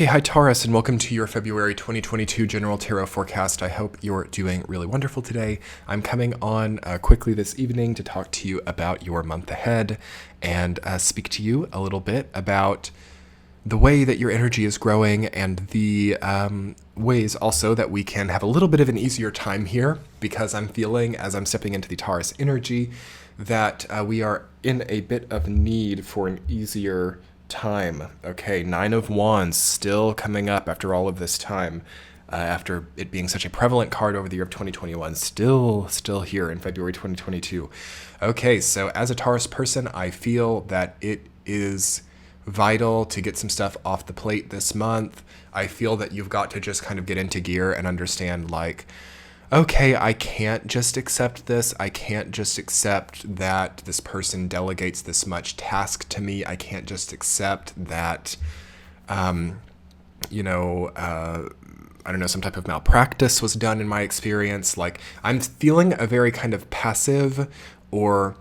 Okay, hi Taurus, and welcome to your February 2022 General Tarot Forecast. I hope you're doing really wonderful today. I'm coming on quickly this evening to talk to you about your month ahead and speak to you a little bit about the way that your energy is growing and the ways also that we can have a little bit of an easier time here, because I'm feeling, as I'm stepping into the Taurus energy, that we are in a bit of need for an easier time. Okay, Nine of Wands still coming up after all of this time, after it being such a prevalent card over the year of 2021, still here in February 2022. Okay, so as a Taurus person, I feel that it is vital to get some stuff off the plate this month. I feel that you've got to just kind of get into gear and understand, like, okay, I can't just accept this. I can't just accept that this person delegates this much task to me. I can't just accept that, I don't know, some type of malpractice was done in my experience. Like, I'm feeling a very kind of passive or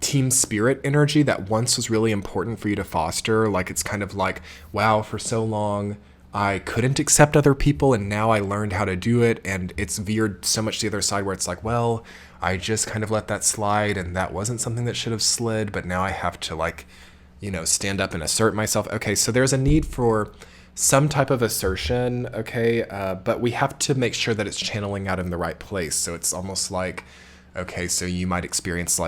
team spirit energy that once was really important for you to foster. Like, it's kind of like, wow, for so long I couldn't accept other people, and now I learned how to do it, and it's veered so much to the other side where it's like, well, I just kind of let that slide, and that wasn't something that should have slid, but now I have to, stand up and assert myself. Okay, so there's a need for some type of assertion, okay, but we have to make sure that it's channeling out in the right place. So it's almost like, okay, so you might experience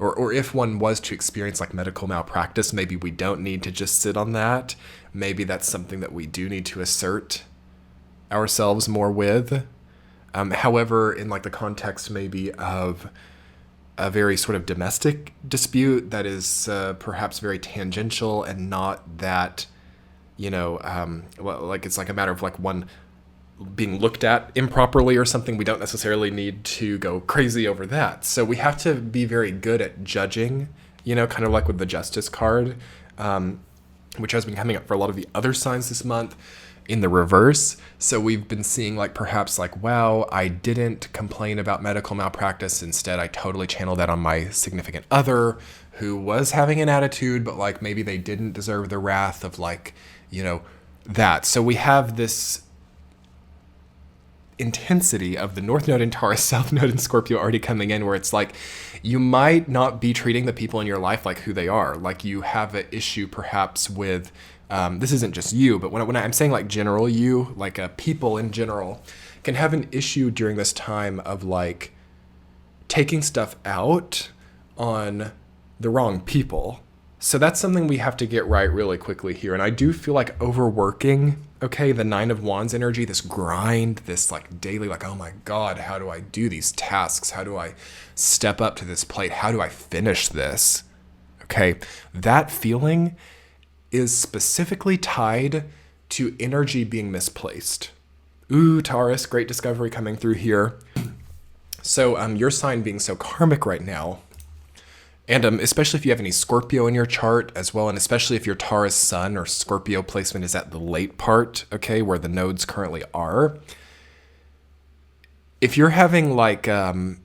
or if one was to experience medical malpractice, maybe we don't need to just sit on that. Maybe that's something that we do need to assert ourselves more with. However, in the context maybe of a very sort of domestic dispute that is perhaps very tangential and not that, it's like a matter of one being looked at improperly or something, we don't necessarily need to go crazy over that. So we have to be very good at judging, kind of like with the Justice card, which has been coming up for a lot of the other signs this month in the reverse. So we've been seeing perhaps wow, I didn't complain about medical malpractice. Instead, I totally channeled that on my significant other who was having an attitude, but maybe they didn't deserve the wrath of that. So we have this intensity of the North Node in Taurus, South Node in Scorpio already coming in, where it's you might not be treating the people in your life like who they are. You have an issue perhaps with, this isn't just you, but when I'm saying general you, people in general can have an issue during this time of taking stuff out on the wrong people. So that's something we have to get right really quickly here. And I do feel overworking, okay, the Nine of Wands energy, this grind, this daily, oh my God, how do I do these tasks? How do I step up to this plate? How do I finish this? Okay, that feeling is specifically tied to energy being misplaced. Ooh, Taurus, great discovery coming through here. So your sign being so karmic right now, and especially if you have any Scorpio in your chart as well, and especially if your Taurus sun or Scorpio placement is at the late part, okay, where the nodes currently are. If you're having a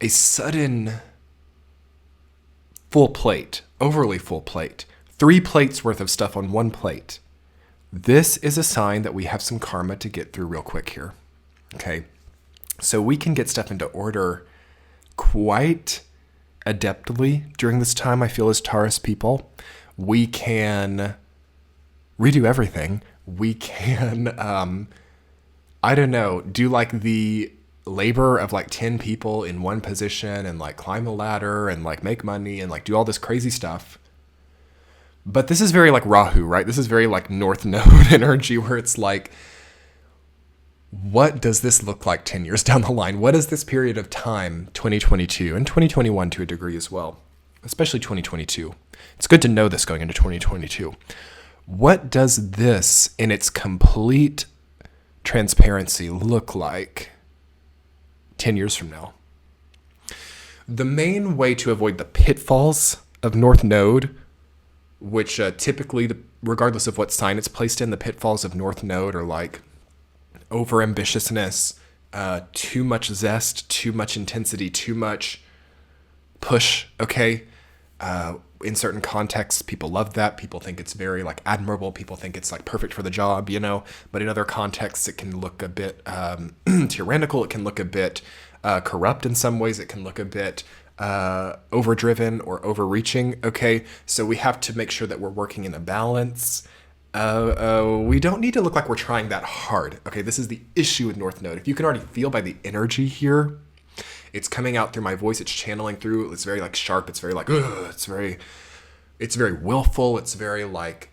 sudden full plate, overly full plate, 3 plates worth of stuff on 1 plate, this is a sign that we have some karma to get through real quick here, okay? So we can get stuff into order quite adeptly during this time, I feel, as Taurus people. We can redo everything. We can, do the labor of 10 people in one position and climb a ladder and make money and do all this crazy stuff. But this is very Rahu, right? This is very North Node energy, where it's what does this look like 10 years down the line? What is this period of time, 2022 and 2021 to a degree as well, especially 2022? It's good to know this going into 2022. What does this in its complete transparency look like 10 years from now? The main way to avoid the pitfalls of North Node, which typically, regardless of what sign it's placed in, the pitfalls of North Node are over-ambitiousness, too much zest, too much intensity, too much push, okay? In certain contexts, people love that. People think it's very like admirable. People think it's like perfect for the job, you know. But in other contexts, it can look a bit tyrannical. It can look a bit corrupt in some ways. It can look a bit overdriven or overreaching. Okay, so we have to make sure that we're working in a balance. We don't need to look like we're trying that hard. Okay, this is the issue with North Node. If you can already feel by the energy here, it's coming out through my voice. It's channeling through. It's very like sharp. It's very like, ugh. It's very willful. It's very like,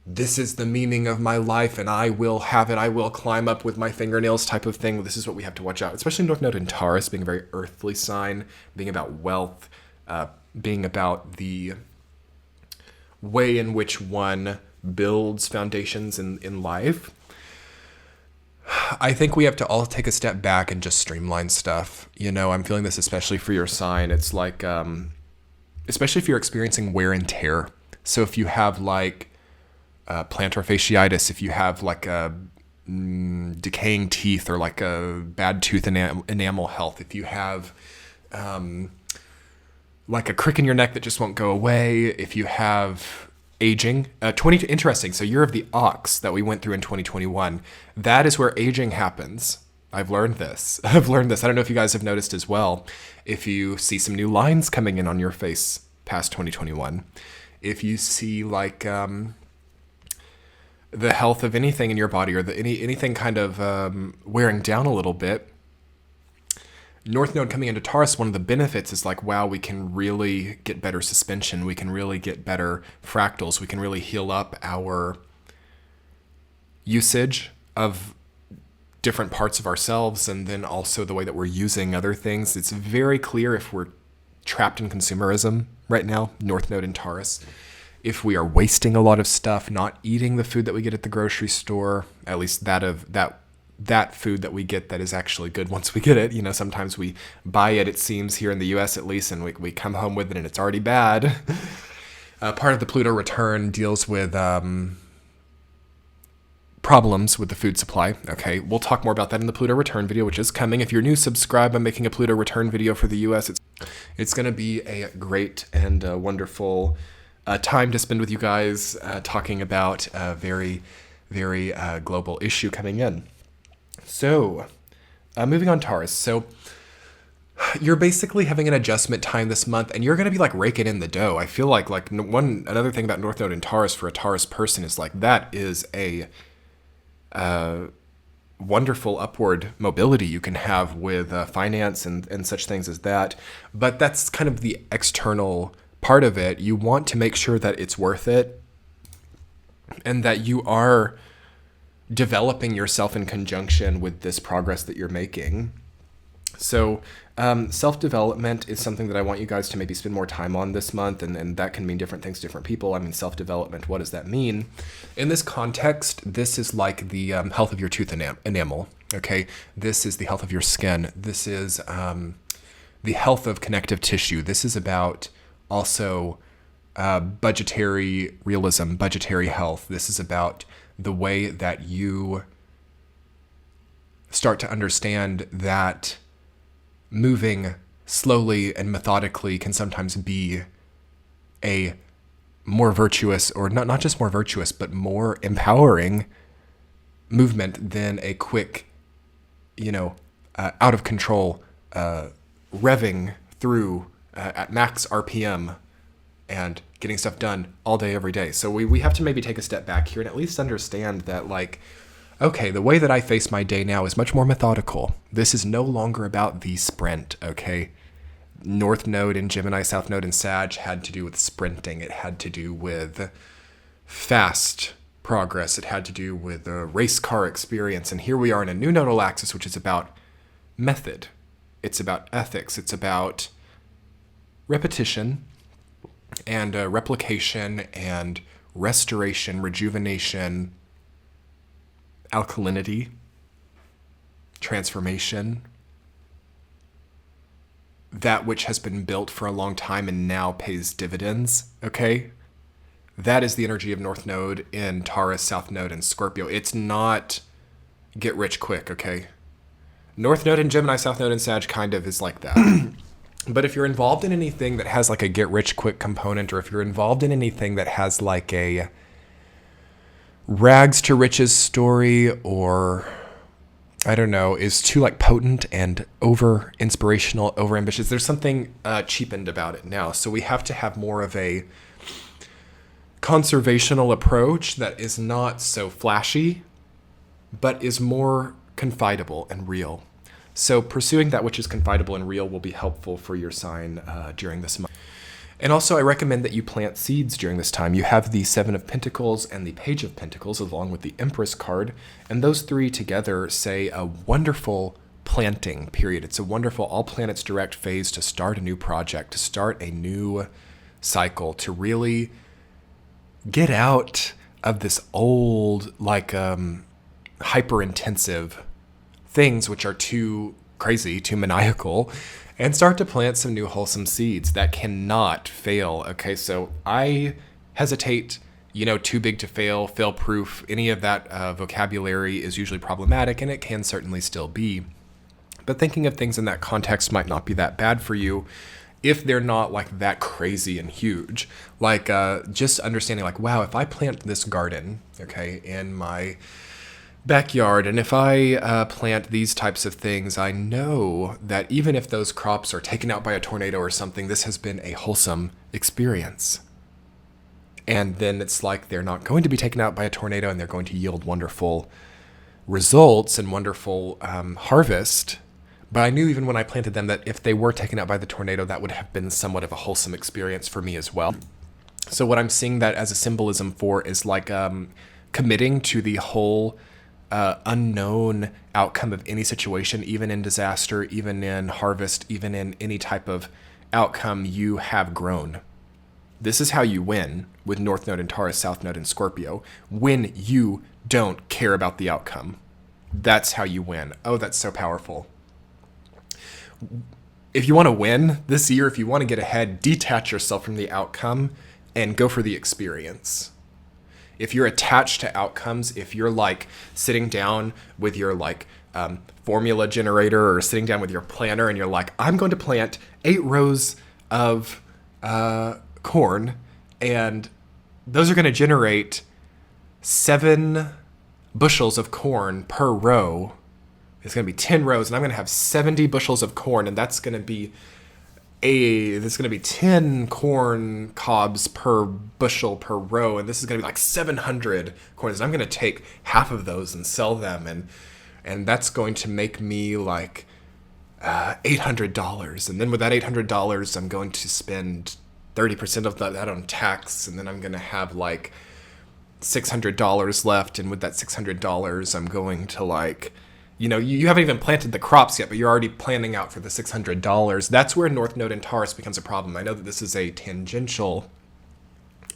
this is the meaning of my life and I will have it. I will climb up with my fingernails type of thing. This is what we have to watch out, especially North Node in Taurus, being a very earthly sign, being about wealth, being about the way in which one builds foundations in life. I think we have to all take a step back and just streamline stuff. You know, I'm feeling this especially for your sign. It's like, especially if you're experiencing wear and tear. So if you have like plantar fasciitis, if you have like a decaying teeth or like a bad tooth enamel health, if you have like a crick in your neck that just won't go away, if you have aging, interesting. So year of the ox that we went through in 2021, that is where aging happens. I've learned this. I don't know if you guys have noticed as well. If you see some new lines coming in on your face past 2021, if you see like the health of anything in your body or anything kind of wearing down a little bit, North Node coming into Taurus, one of the benefits is like, wow, we can really get better suspension. We can really get better fractals. We can really heal up our usage of different parts of ourselves, and then also the way that we're using other things. It's very clear if we're trapped in consumerism right now, North Node in Taurus. If we are wasting a lot of stuff, not eating the food that we get at the grocery store, at least that food that we get that is actually good once we get it. You know, sometimes we buy it seems, here in the US at least, and we come home with it and it's already bad. Part of the Pluto return deals with problems with the food supply. Okay, we'll talk more about that in the Pluto return video, which is coming. If you're new, subscribe. I'm making a Pluto return video for the US. It's going to be a great and wonderful time to spend with you guys, talking about a very, very global issue coming in. So, moving on, Taurus. So, you're basically having an adjustment time this month, and you're going to be like raking in the dough. I feel like another thing about North Node in Taurus for a Taurus person is like, that is a wonderful upward mobility you can have with finance and such things as that. But that's kind of the external part of it. You want to make sure that it's worth it and that you are developing yourself in conjunction with this progress that you're making. So self-development is something that I want you guys to maybe spend more time on this month, and that can mean different things to different people. I mean, self-development, what does that mean? In this context, this is like the health of your tooth enamel, okay? This is the health of your skin. This is the health of connective tissue. This is about also budgetary realism, budgetary health. This is about the way that you start to understand that moving slowly and methodically can sometimes be a more virtuous, or not just more virtuous, but more empowering movement than a quick, out of control, revving through at max RPM and getting stuff done all day, every day. So we have to maybe take a step back here and at least understand that, like, okay, the way that I face my day now is much more methodical. This is no longer about the sprint, okay? North Node in Gemini, South Node in Sag had to do with sprinting. It had to do with fast progress. It had to do with a race car experience. And here we are in a new nodal axis, which is about method. It's about ethics. It's about repetition and replication and restoration, rejuvenation, alkalinity, transformation, that which has been built for a long time and now pays dividends, okay? That is the energy of North Node in Taurus, South Node in Scorpio. It's not get rich quick, okay? North Node in Gemini, South Node in Sag kind of is like that. But if you're involved in anything that has like a get rich quick component, or if you're involved in anything that has like a rags to riches story, or I don't know, is too like potent and over inspirational, over ambitious, there's something cheapened about it now. So we have to have more of a conservational approach that is not so flashy, but is more confidable and real. So pursuing that which is confidable and real will be helpful for your sign during this month. And also, I recommend that you plant seeds during this time. You have the Seven of Pentacles and the Page of Pentacles along with the Empress card, and those three together say a wonderful planting period. It's a wonderful all planets direct phase to start a new project, to start a new cycle, to really get out of this old, like, hyper intensive things which are too crazy, too maniacal, and start to plant some new wholesome seeds that cannot fail. Okay, so I hesitate, too big to fail, fail proof, any of that vocabulary is usually problematic, and it can certainly still be. But thinking of things in that context might not be that bad for you if they're not like that crazy and huge. Like just understanding like, wow, if I plant this garden, okay, in my backyard, and if I plant these types of things, I know that even if those crops are taken out by a tornado or something, this has been a wholesome experience. And then it's like they're not going to be taken out by a tornado, and they're going to yield wonderful results and wonderful harvest. But I knew even when I planted them that if they were taken out by the tornado, that would have been somewhat of a wholesome experience for me as well. So what I'm seeing that as a symbolism for is like committing to the whole unknown outcome of any situation, even in disaster, even in harvest, even in any type of outcome. You have grown. This is how you win with North Node in Taurus, South Node in Scorpio. When you don't care about the outcome, that's how you win. Oh, that's so powerful. If you want to win this year, if you want to get ahead, detach yourself from the outcome and go for the experience. If you're attached to outcomes, if you're like sitting down with your like formula generator, or sitting down with your planner, and you're like, I'm going to plant 8 rows of corn, and those are going to generate 7 bushels of corn per row. It's going to be 10 rows, and I'm going to have 70 bushels of corn, and that's going to be there's going to be 10 corn cobs per bushel per row, and this is going to be like 700 corns. And I'm going to take half of those and sell them, and that's going to make me like $800. And then with that $800, I'm going to spend 30% of that on tax, and then I'm going to have like $600 left. And with that $600, I'm going to like, you haven't even planted the crops yet, but you're already planning out for the $600. That's where North Node in Taurus becomes a problem. I know that this is a tangential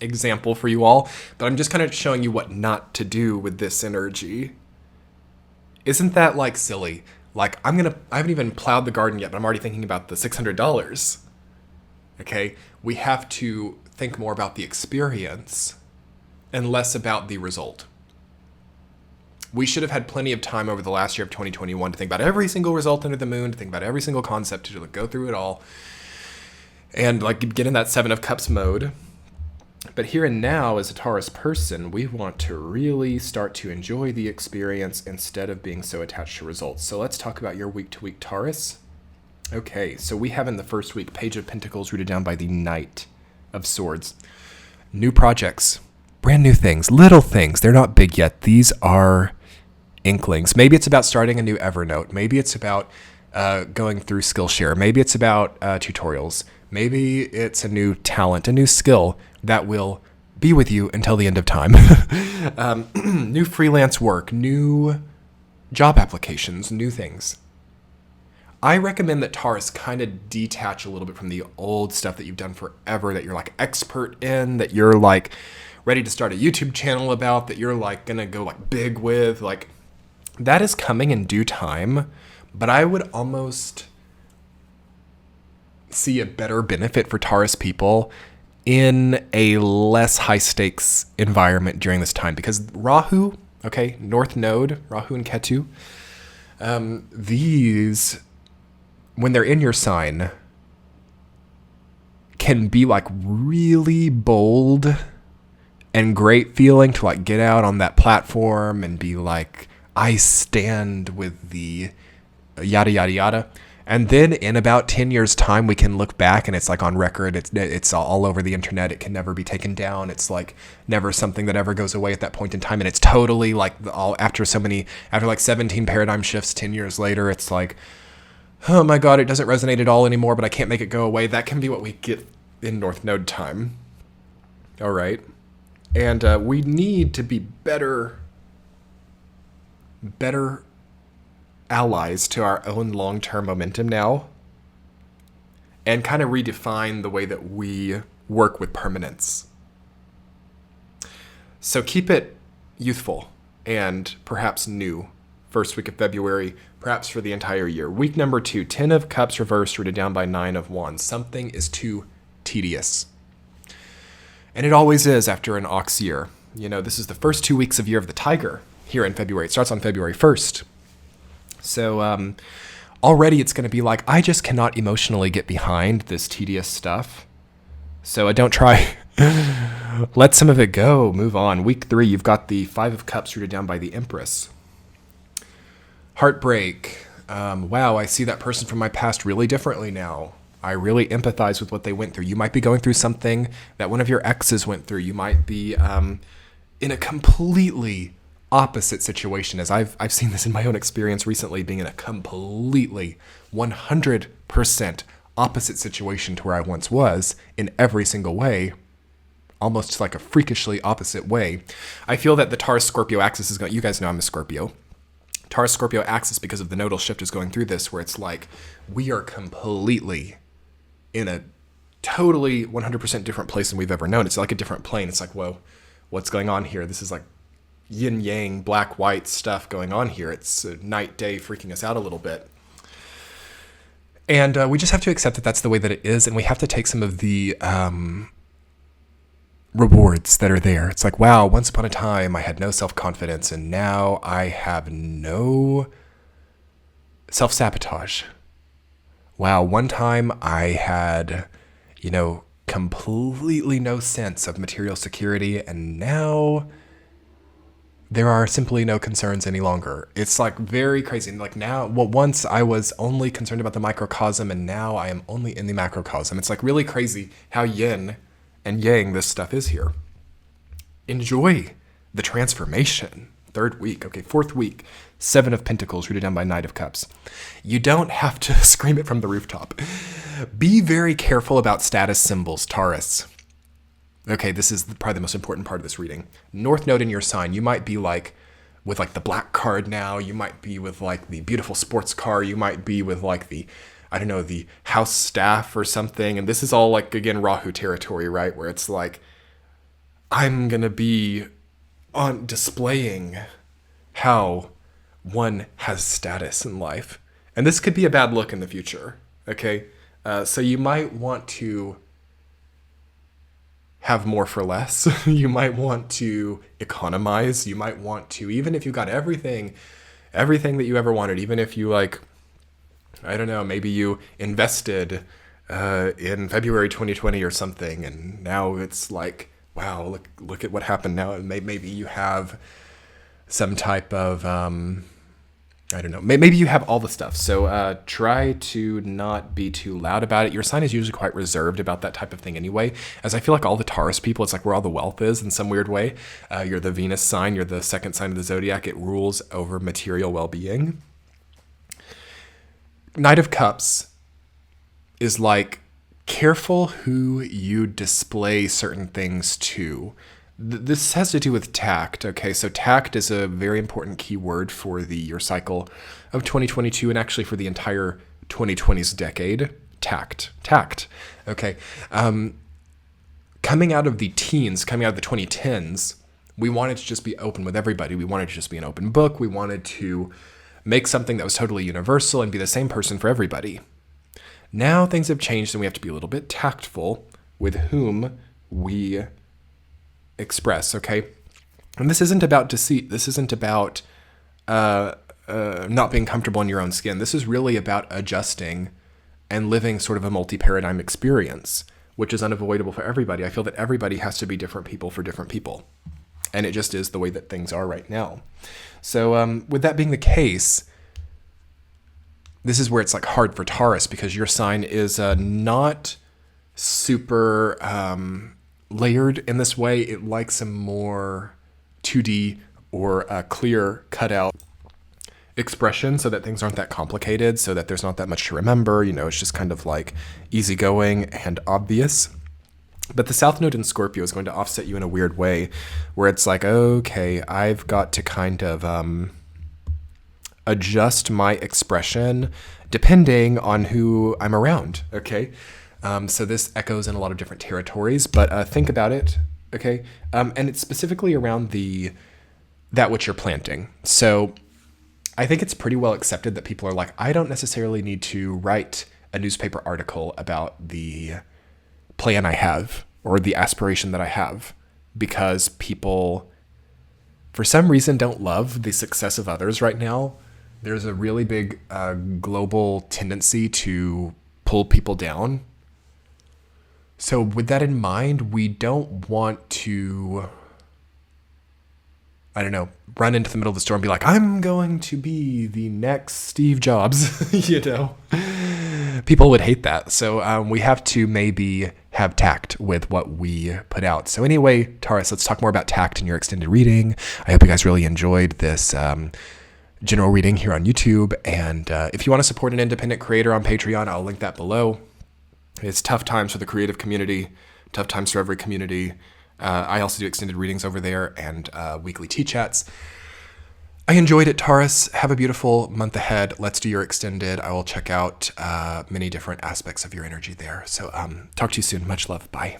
example for you all, but I'm just kind of showing you what not to do with this energy. Isn't that like silly? Like I haven't even plowed the garden yet, but I'm already thinking about the $600. Okay? We have to think more about the experience and less about the result. We should have had plenty of time over the last year of 2021 to think about every single result under the moon, to think about every single concept, to go through it all, and like get in that 7 of Cups mode. But here and now, as a Taurus person, we want to really start to enjoy the experience instead of being so attached to results. So let's talk about your week-to-week Taurus. Okay, so we have in the first week, Page of Pentacles rooted down by the Knight of Swords. New projects, brand new things, little things. They're not big yet. These are inklings. Maybe it's about starting a new Evernote. Maybe it's about going through Skillshare. Maybe it's about tutorials. Maybe it's a new talent, a new skill that will be with you until the end of time. New freelance work, new job applications, new things. I recommend that Taurus kind of detach a little bit from the old stuff that you've done forever, that you're like expert in, that you're like ready to start a YouTube channel about, that you're like gonna go like big with. Like that is coming in due time, but I would almost see a better benefit for Taurus people in a less high stakes environment during this time, because Rahu, okay, North Node, Rahu and Ketu, these, when they're in your sign, can be like really bold and great feeling to like get out on that platform and be like, I stand with the yada, yada, yada. And then in about 10 years time, we can look back and it's like on record. It's all over the internet. It can never be taken down. It's like never something that ever goes away at that point in time. And it's totally like after like 17 paradigm shifts 10 years later, it's like, oh my God, it doesn't resonate at all anymore, but I can't make it go away. That can be what we get in North Node time. All right. And we need to be better allies to our own long-term momentum now and kind of redefine the way that we work with permanence. So keep it youthful and perhaps new. First week of February, perhaps for the entire year. Week number 2, 10 of Cups reversed, rooted down by 9 of Wands. Something is too tedious. And it always is after an ox year. You know, this is the first 2 weeks of Year of the Tiger here in February. It starts on February 1st. So already it's going to be like, I just cannot emotionally get behind this tedious stuff. So don't try. Let some of it go. Move on. Week 3, you've got the 5 of Cups rooted down by the Empress. Heartbreak. Wow, I see that person from my past really differently now. I really empathize with what they went through. You might be going through something that one of your exes went through. You might be in a completely opposite situation, as I've seen this in my own experience recently, being in a completely 100% opposite situation to where I once was in every single way, almost like a freakishly opposite way. I feel that the Taurus Scorpio axis is going, you guys know I'm a Scorpio. Taurus Scorpio axis, because of the nodal shift, is going through this, where it's like we are completely in a totally 100% different place than we've ever known. It's like a different plane. It's like, whoa, what's going on here? This is like yin yang, black white stuff going on here. It's night day freaking us out a little bit. And we just have to accept that that's the way that it is. And we have to take some of the rewards that are there. It's like, wow, once upon a time I had no self-confidence and now I have no self-sabotage. Wow, one time I had, completely no sense of material security, and now there are simply no concerns any longer. It's like very crazy. Like now, once I was only concerned about the microcosm, and now I am only in the macrocosm. It's like really crazy how yin and yang this stuff is here. Enjoy the transformation. 3rd week. Okay, 4th week. 7 of Pentacles rooted down by Knight of Cups. You don't have to scream it from the rooftop. Be very careful about status symbols, Taurus. Okay, this is probably the most important part of this reading. North Node in your sign. You might be like with like the black card now. You might be with like the beautiful sports car. You might be with like the, the house staff or something. And this is all like, again, Rahu territory, right? Where it's like, I'm going to be on displaying how one has status in life. And this could be a bad look in the future, okay? So you might want to have more for less. You might want to economize. You might want to, even if you got everything that you ever wanted, even if you maybe you invested in February 2020 or something, and now it's like, wow, look at what happened now. Maybe you have some type of, maybe you have all the stuff. So try to not be too loud about it. Your sign is usually quite reserved about that type of thing anyway, as I feel like all the Taurus people, it's like where all the wealth is in some weird way. You're the Venus sign. You're the 2nd sign of the zodiac. It rules over material well-being. Knight of Cups is like, careful who you display certain things to. This has to do with tact, okay? So tact is a very important keyword for the year cycle of 2022, and actually for the entire 2020s decade. Tact, okay? Coming out of the teens, coming out of the 2010s, we wanted to just be open with everybody. We wanted to just be an open book. We wanted to make something that was totally universal and be the same person for everybody. Now things have changed and we have to be a little bit tactful with whom we express, okay? And this isn't about deceit. This isn't about not being comfortable in your own skin. This is really about adjusting and living sort of a multi-paradigm experience which is unavoidable for everybody. I feel that everybody has to be different people for different people. And it just is the way that things are right now. So with that being the case, this is where it's like hard for Taurus, because your sign is not super layered in this way. It likes a more 2D or a clear cutout expression, so that things aren't that complicated, so that there's not that much to remember. It's just kind of like easygoing and obvious. But the South Node in Scorpio is going to offset you in a weird way, where it's like, okay, I've got to kind of adjust my expression depending on who I'm around, okay? So this echoes in a lot of different territories, but think about it, okay? And it's specifically around that which you're planting. So I think it's pretty well accepted that people are like, I don't necessarily need to write a newspaper article about the plan I have or the aspiration that I have, because people, for some reason, don't love the success of others right now. There's a really big global tendency to pull people down. So with that in mind, we don't want to, I don't know, run into the middle of the store and be like, I'm going to be the next Steve Jobs, People would hate that. So we have to maybe have tact with what we put out. So anyway, Taurus, let's talk more about tact in your extended reading. I hope you guys really enjoyed this general reading here on YouTube. And if you want to support an independent creator on Patreon, I'll link that below. It's tough times for the creative community, tough times for every community. I also do extended readings over there and weekly tea chats. I enjoyed it, Taurus. Have a beautiful month ahead. Let's do your extended. I will check out many different aspects of your energy there. So talk to you soon. Much love. Bye.